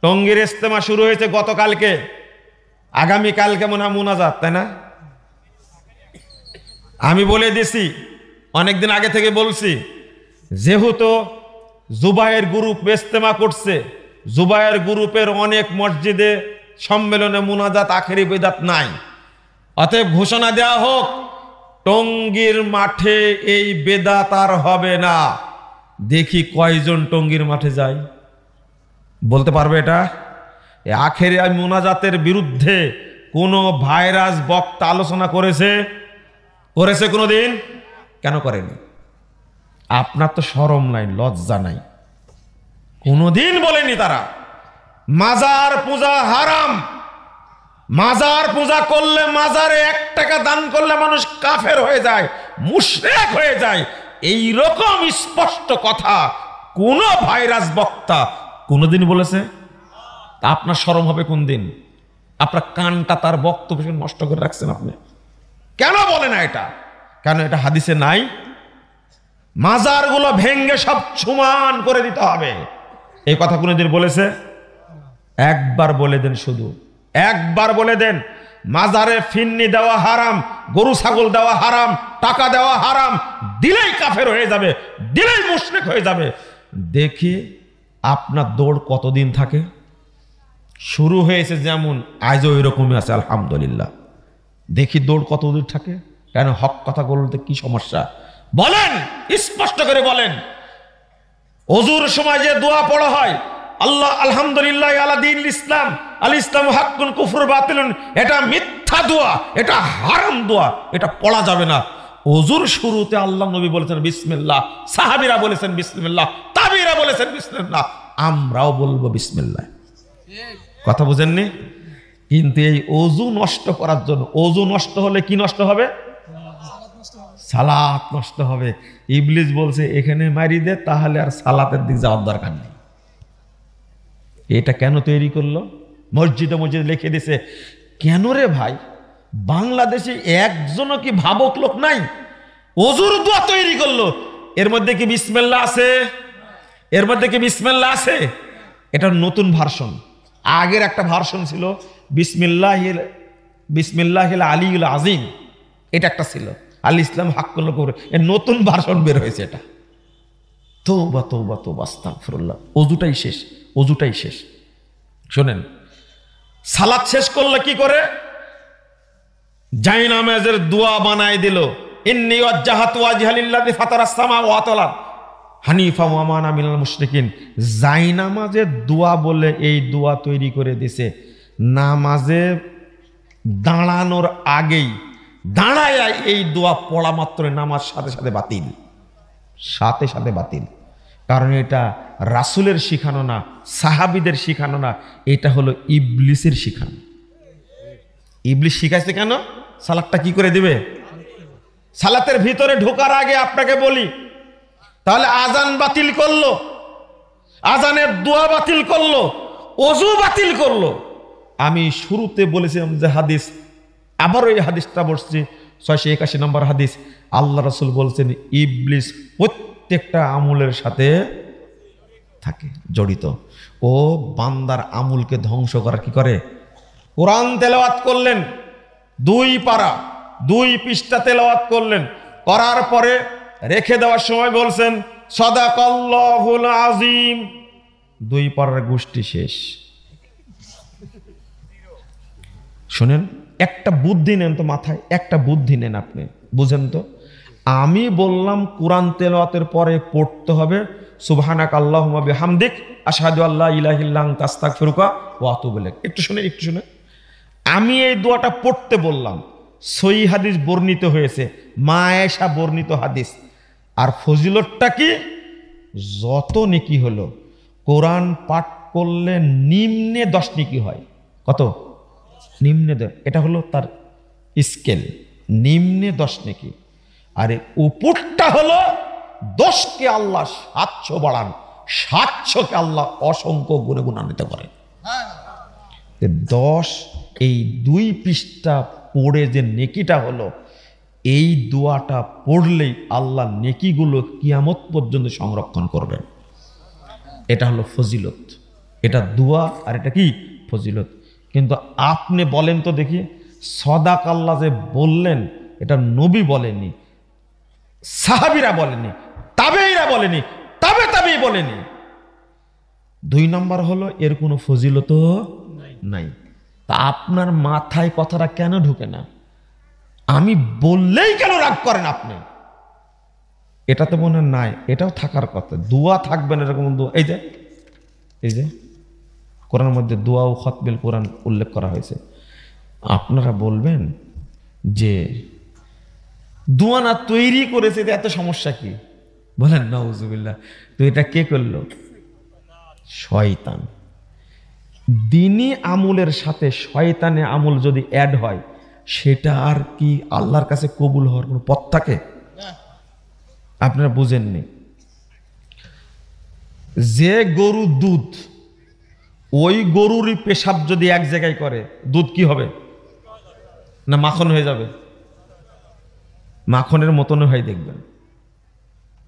টঙ্গীর ইজতেমা শুরু হয়েছে গতকালকে, আগামীকালকে মনে হয় মুনাজাত, তাই না? আমি বলে দিছি, অনেকদিন আগে থেকে বলছি, যেহেতু জুবায়ের গ্রুপ ইজতেমা করছে, জুবায়ের গ্রুপের অনেক মসজিদে সম্মেলনে মুনাজাত আখেরি বিদাত নাই, অতএব ঘোষণা দেওয়া হোক টঙ্গীর মাঠে এই বেদাত আর হবে না। দেখি কয়জন টঙ্গীর মাঠে যায়, বলতে পারবে এটা? আখেরি মুনাজাতের বিরুদ্ধে কোন ভাইরাস বক্তা আলোচনা করেছে কোনোদিন? কেন করেনি? আপনার তো শরম নাই, লজ্জা নাই, কোনোদিন বলেনি তারা। মাজার পূজা হারাম, মাজার পূজা করলে, মাজারে 1 টাকা দান করলে মানুষ কাফের হয়ে যায়, মুশরিক হয়ে যায়, এই রকম স্পষ্ট কথা কোন ভাইরাস বক্তা কোনোদিন বলেছে? আপনার শরম হবে কোন দিন? আপনার কানটা তার বক্তব্য নষ্ট করে রাখছেন আপনি। কেন বলে না এটা? কেন এটা হাদিসে নাই? মাজারগুলো ভেঙ্গে সব সমান করে দিতে হবে, এই কথা কোনোদিন বলেছে? একবার বলে দেন, শুধু একবার বলে দেন মাজারে ফিন্নি দেওয়া হারাম, গরু ছাগল দেওয়া হারাম, টাকা দেওয়া হারাম, দিলেই কাফের হয়ে যাবে, দিলেই মুশরিক হয়ে যাবে। দেখি আপনার দৌড় কতদিন থাকে। শুরু হয়েছে যেমন, আজও এরকমই আছে আলহামদুলিল্লাহ। দেখি দৌড় কতদূর থাকে। কেন? হক কথা বলতে কি সমস্যা বলেন, স্পষ্ট করে বলেন। ওযুর সময় যে দোয়া পড়া হয়, আল্লাহ আলহামদুলিল্লাহ আলা দীনিল ইসলাম, আল ইসলাম হাক্কুন কুফরু বাতিলুন, এটা মিথ্যা দোয়া, এটা হারাম দোয়া, এটা পড়া যাবে না। ওযুর শুরুতে আল্লাহ নবী বলেছেন বিসমিল্লাহ, সাহাবীরা বলেছেন বিসমিল্লাহ, তাবিঈরা বলেছেন বিসমিল্লাহ, আমরাও বলবো বিসমিল্লাহ। কথা বুঝেননি? কিন্তু এই ওযু নষ্ট করার জন্য, ওযু নষ্ট হলে কি নষ্ট হবে? সালাত নষ্ট হবে। ইবলিস বলছে এখানে মারি দে, তাহলে আর সালাতের দিক যাওয়ার দরকার নেই। এটা কেন তৈরি করলো? মসজিদে মসজিদে লিখে দিছে। কেন রে ভাই, বাংলাদেশে একজনও কি ভাবক লোক নাই? ওযুর দোয়া তৈরি করলো, এর মধ্যে কি বিসমিল্লাহ আছে? এর মধ্যে কি বিসমিল্লাহ আছে? এটা নতুন ভার্সন। আগের একটা ভার্সন ছিল বিসমিল্লাহিল আলিয়্যিল আযীম, এটা একটা ছিল, আল ইসলাম হাক্কুল কুফর, এর নতুন ভার্সন বের হয়েছে এটা। তওবা তওবা তওবা আস্তাগফিরুল্লাহ। ওযুটাই শেষ, ওযুটাই শেষ। শোনেন, সালাত শেষ করলে কি করে? জায়নামাজের দোয়া বানায় দিল, ইন্নী ওয়াজ্জাহাতু ওয়াজহিয়া লিল্লাযী ফাতারাস সামাওয়াতি ওয়াল আরদ হানিফা ওয়া মা আনা মিনাল মুশরিকিন। জায়নামাজের দোয়া বলে এই দোয়া তৈরি করে দিছে। নামাজে দাঁড়ানোর আগেই দাঁড়ায় এই দোয়া পড়া মাত্র নামাজ সাথে সাথে বাতিল, সাথে সাথে বাতিল। কারণ এটা রাসূলের শিখানো না, সাহাবীদের শিখানো না, এটা হলো ইবলিসের শিখানো। ইবলিস শিখাইছে কেন? সালাতটা কি করে দিবে? সালাতের ভিতরে ঢোকার আগে আপনাকে বলি, তাহলে আজান বাতিল করলো, আজানের দোয়া বাতিল করলো, ওযু বাতিল করলো। আমি শুরুতে বলেছিলাম যে হাদিস, আবার ওই হাদিসটা বলছি, 681 নম্বর হাদিস। আল্লাহ রাসূল বলছেন ইবলিস প্রত্যেকটা আমলের সাথে থাকে, জড়িত। ও বান্দার আমলকে ধ্বংস করার কি করে? কোরআন তেলাওয়াত করলেন 2 পারা, 2 পৃষ্ঠা তেলাওয়াত করলেন, করার পরে রেখে দেওয়ার সময় বলছেন সাদাকাল্লাহুল আযীম, 2 পারার গোষ্ঠী শেষ। শুনেন, একটা বুদ্ধি নেন তো মাথায়, একটা বুদ্ধি নেন, আপনি বুঝেন তো। আমি বললাম কোরআন তেলাওয়াতের পরে পড়তে হবে সুবহানাকা আল্লাহুম্মা বিহামদিক আশহাদু আল্লা ইলাহা ইল্লা আনতা আস্তাগফিরুকা ওয়া আতুবু ইলাইক। একটু শুনেন, একটু শুনেন। আমি এই দোয়াটা পড়তে বললাম, সহিহ হাদিস বর্ণিত হয়েছে, মা আয়েশা বর্ণিত হাদিস। আর ফজিলতটা কি? যত নেকি হলো, কোরআন পাঠ করলে নিম্নে 10 নেকি হয়। কত? নিম্নে 10। এটা হলো তার স্কেল, নিম্নে 10 নেকি। আরে উপরটা হলো 10কে আল্লাহ 700 বাড়ান, 700কে আল্লাহ অসংখ্য গুণে গুণান্বিত করেন। 10 এই 2 পৃষ্ঠা পড়ে যে নেকিটা হলো, এই দোয়াটা পড়লেই আল্লাহ নেকিগুলো কিয়ামত পর্যন্ত সংরক্ষণ করবেন। এটা হলো ফজিলত। এটা দোয়া আর এটা কি ফজিলত। কিন্তু আপনি বলেন তো দেখি, সদাক আল্লাহ যে বললেন এটা নবী বলেনি, সাহাবীরা বলেনি, তাবেঈরা বলেনি, তাবেই বলেনি। 2 নম্বর হলো এর কোনো ফজিলত নাই। তা আপনার মাথায় কথাটা কেন ঢুকে না? আমি বললেই কেন রাগ করেন আপনি? এটা তো মনে নাই, এটাও থাকার কথা। দোয়া থাকবেন এরকম দোয়া, এই যে কোরআনের মধ্যে দোয়া ও খতবিল কোরআন উল্লেখ করা হয়েছে। আপনারা বলবেন যে দোয়া না তৈরি করেছে, এত সমস্যা কি? বলেন নাউজুবিল্লাহ। তো এটা কে করলো? শয়তান। দিনী আমলের সাথে শয়তানে আমল যদি অ্যাড হয়, সেটা আর কি আল্লাহর কাছে কবুল হওয়ার কোনো পথ থাকে? আপনারা বুঝেননি। যে গরু দুধ, ওই গরুরই পেশাব যদি এক জায়গায় করে, দুধ কি হবে? না মাখন হয়ে যাবে? মাখনের মতন হয়, দেখবেন।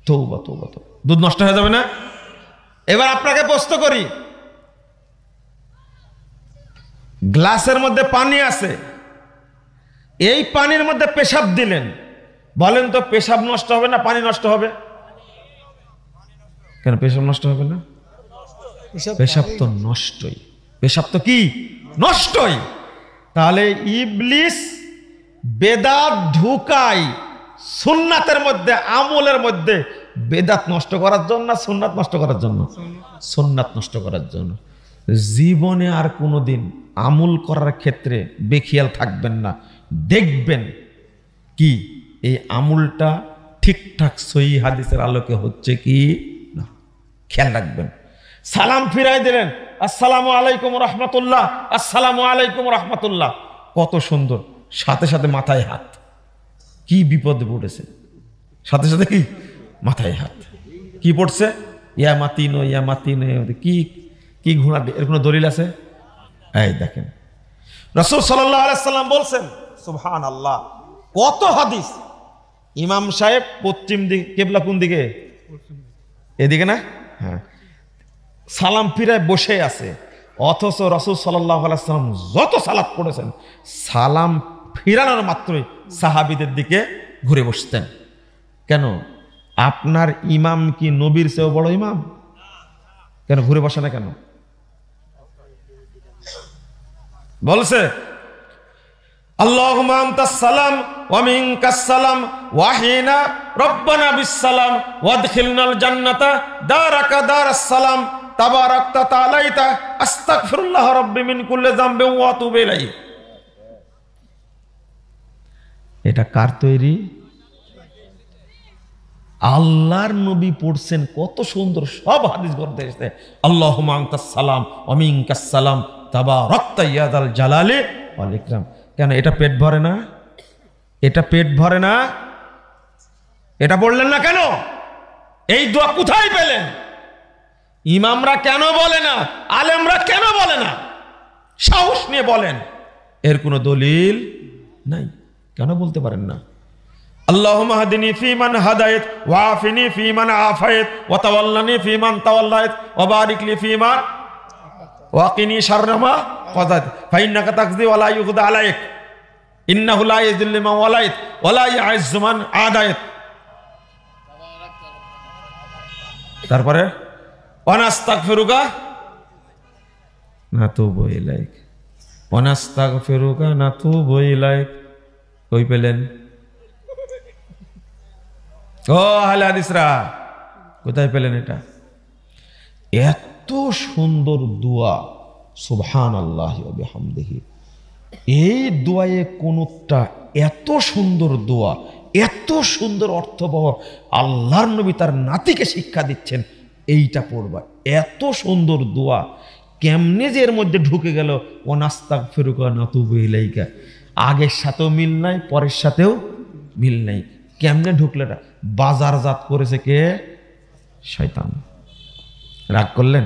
তৌবা তৌবা, দুধ নষ্ট হয়ে যাবে না? এবার আপনাকে প্রশ্ন করি, গ্লাসের মধ্যে পানি আছে, এই পানির মধ্যে পেশাব দিলেন, বলেন তো পেশাব নষ্ট হবে না পানি নষ্ট হবে? কেন পেশাব নষ্ট হবে না? পেশাব তো নষ্টই, পেশাব তো কি নষ্টই। তাহলে ইবলিস বেদাত ঢুকায় সুন্নাতের মধ্যে, আমলের মধ্যে। বেদাত নষ্ট করার জন্য না সুন্নাত নষ্ট করার জন্য? সুন্নাত নষ্ট করার জন্য। জীবনে আর কোনোদিন আমল করার ক্ষেত্রে বেখিয়াল থাকবেন না। দেখবেন কি এই আমলটা ঠিকঠাক সহিহ হাদিসের আলোকে হচ্ছে কি না, খেয়াল রাখবেন। সালাম ফিরাই দিলেন, আসসালামু আলাইকুম রহমতুল্লাহ, আসসালামু আলাইকুম রহমতুল্লাহ, কত সুন্দর। সাথে সাথে মাথায় হাত, কি বিপদে পড়েছে? সাথে সাথে কি মাথায় হাত, কি পড়ছে? ইয়া মাতিনো, ইয়া মাতিনো, কি কি ঘোড়া, এর কোনো দলিল আছে? এই দেখেন, রাসূল সাল্লাল্লাহু আলাইহি সাল্লাম বলছেন, সুবহানাল্লাহ, কত হাদিস। ইমাম সাহেব পশ্চিম দিকে, কিবলা কোন দিকে? এদিকে না? হ্যাঁ। সালাম ফিরায় বসে আছে, অথচ রাসূল সাল্লাল্লাহু আলাইহি সাল্লাম যত সালাত পড়েছেন, সালাম ফিরানোর মাত্রই সাহাবীদের দিকে ঘুরে বসতেন। কেন? আপনার ইমাম কি নবীর চেয়েও বড় ইমাম? কেন ঘুরে বসে না কেন? বলছে আল্লাহুম্মা আনতাস সালাম ওয়া মিনকাস সালাম ওয়া হিনা রব্বানা বিসসালাম ওয়াদখিলনাল জান্নাতা দারাকা দারাস সালাম তাবারাকতা তাআলাইতা আস্তাগফিরুল্লাহ রাব্বি মিন কুল্লি যামবিন ওয়া আতুবু ইলাইহি। এটা কার তৈরি? আল্লাহর নবী পড়ছেন, কত সুন্দর সব হাদিস গ্রন্থে এসেছে, আল্লাহুম্মা আনতাস সালাম ওয়া মিনকাস সালাম তাবারাকতা ইয়া যাল জালালি ওয়াল ইকরাম। কেন এটা পেট ভরে না? এটা পেট ভরে না? এটা বললেন না কেন? এই দোয়া কোথায় পেলেন? ইমামরা কেন বলে না? আলেমরা কেন বলে না? সাহস নিয়ে বলেন, এর কোনো দলিল নাই। কেন বলতে পারেন না? আল্লাহুম্মা হাদিনি ফীমান হাদায়েত ওয়া আফিনি ফীমান আফায়েত ওয়া তাওয়াল্লানি ফীমান তাওয়াল্লায়েত ওয়া বারিক লি ফীমা ওয়া কিনি শাররা মা কাযাত ফাইন্নাকা তাকযি ওয়া লা ইউকযা আলাইক ইন্নাহু লা ইয়াযিল্লু মান ওয়ালাইত ওয়া লা ইয়াইজ্জু মান আদায়েত। তারপরে ওয়া নাস্তাগফিরুকা নাতুবু ইলাইক, ওয়া নাস্তাগফিরুকা নাতুবু ইলাইক। কই পেলেন? ও আহলে হাদিসরা, কোথায় পেলেন এটা? এত সুন্দর দোয়া, সুবহানাল্লাহি ওয়া বিহামদিহি। এই দোয়ায়ে কুনুতটা এত সুন্দর দোয়া, এত সুন্দর অর্থবহ, আল্লাহর নবী তার নাতিকে শিক্ষা দিচ্ছেন এইটা পড়বা। এত সুন্দর দোয়া কেমনে যে এর মধ্যে ঢুকে গেল, ওয়া নাস্তাগফিরুকা নাতুবু ইলাইকা। আগের সাথেও মিল নাই, পরের সাথেও মিল নাই। কেমনে ঢুকলে? এটা বাজারজাত করেছে কে? শয়তান। রাগ করলেন?